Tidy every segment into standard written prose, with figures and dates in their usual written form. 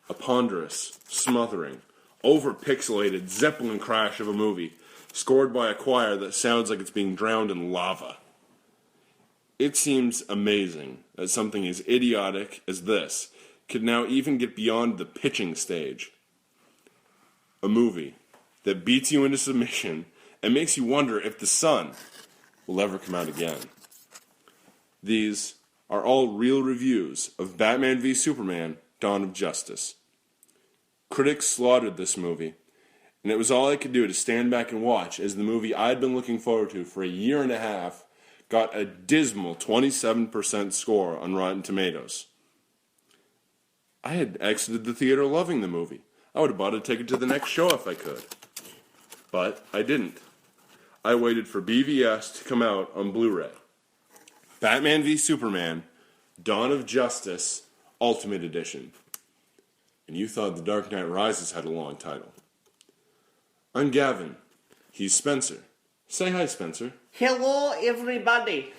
a ponderous, smothering, over-pixelated Zeppelin crash of a movie, scored by a choir that sounds like it's being drowned in lava. It seems amazing that something as idiotic as this could now even get beyond the pitching stage. A movie that beats you into submission and makes you wonder if the sun will ever come out again. These are all real reviews of Batman v Superman: Dawn of Justice. Critics slaughtered this movie, and it was all I could do to stand back and watch as the movie I'd been looking forward to for a year and a half got a dismal 27% score on Rotten Tomatoes. I had exited the theater loving the movie. I would have bought a ticket to the next show if I could. But I didn't. I waited for BVS to come out on Blu-ray. Batman v Superman: Dawn of Justice Ultimate Edition. And you thought The Dark Knight Rises had a long title. I'm Gavin. He's Spencer. Say hi, Spencer. Hello, everybody.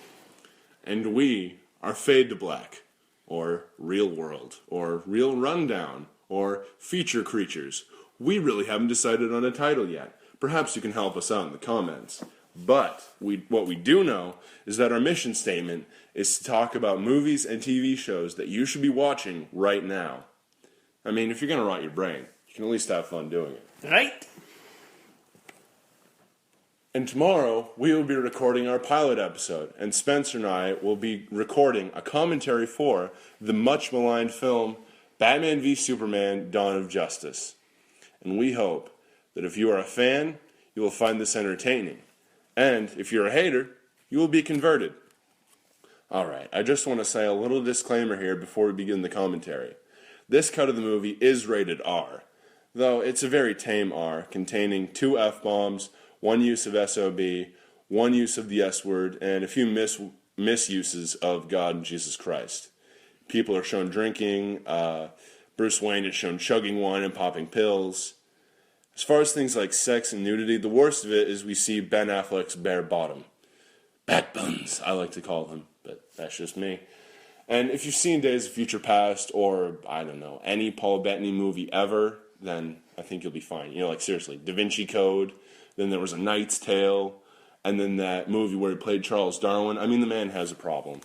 And we are Fade to Black, or Real World, or Real Rundown, or Feature Creatures. We really haven't decided on a title yet. Perhaps you can help us out in the comments. But what we do know is that our mission statement is to talk about movies and TV shows that you should be watching right now. I mean, if you're going to rot your brain, you can at least have fun doing it. Right? And tomorrow, we will be recording our pilot episode, and Spencer and I will be recording a commentary for the much-maligned film Batman v Superman: Dawn of Justice. And we hope that if you are a fan, you will find this entertaining. And if you're a hater, you will be converted. Alright, I just want to say a little disclaimer here before we begin the commentary. This cut of the movie is rated R, though it's a very tame R, containing 2 F-bombs, 1 use of SOB, 1 use of the S-word, and a few misuses of God and Jesus Christ. People are shown drinking, Bruce Wayne is shown chugging wine and popping pills. As far as things like sex and nudity, the worst of it is we see Ben Affleck's bare bottom. Bat buns, I like to call him, but that's just me. And if you've seen Days of Future Past, or, I don't know, any Paul Bettany movie ever, then I think you'll be fine. You know, like, seriously, Da Vinci Code, then there was A Knight's Tale, and then that movie where he played Charles Darwin. I mean, the man has a problem.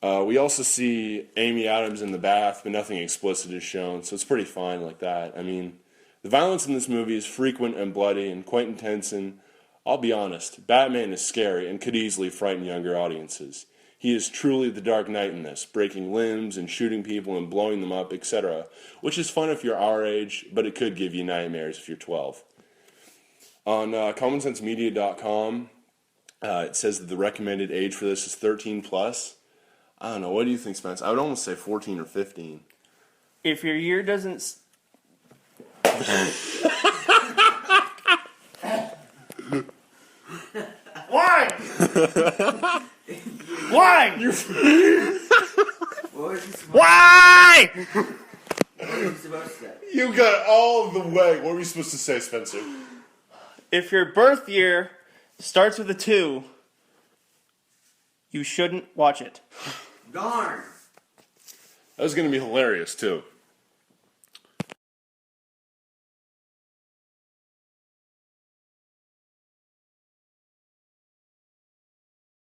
We also see Amy Adams in the bath, but nothing explicit is shown, so it's pretty fine like that. I mean, the violence in this movie is frequent and bloody and quite intense, and I'll be honest, Batman is scary and could easily frighten younger audiences. He is truly the Dark Knight in this, breaking limbs and shooting people and blowing them up, etc., which is fun if you're our age, but it could give you nightmares if you're 12. On commonsensemedia.com, it says that the recommended age for this is 13 plus. I don't know, what do you think, Spence? I would almost say 14 or 15. If your year doesn't... Why? Why? Why? What were you supposed to say? You got all the way. What were you supposed to say, Spencer? If your birth year starts with a 2, you shouldn't watch it. Darn! That was going to be hilarious, too.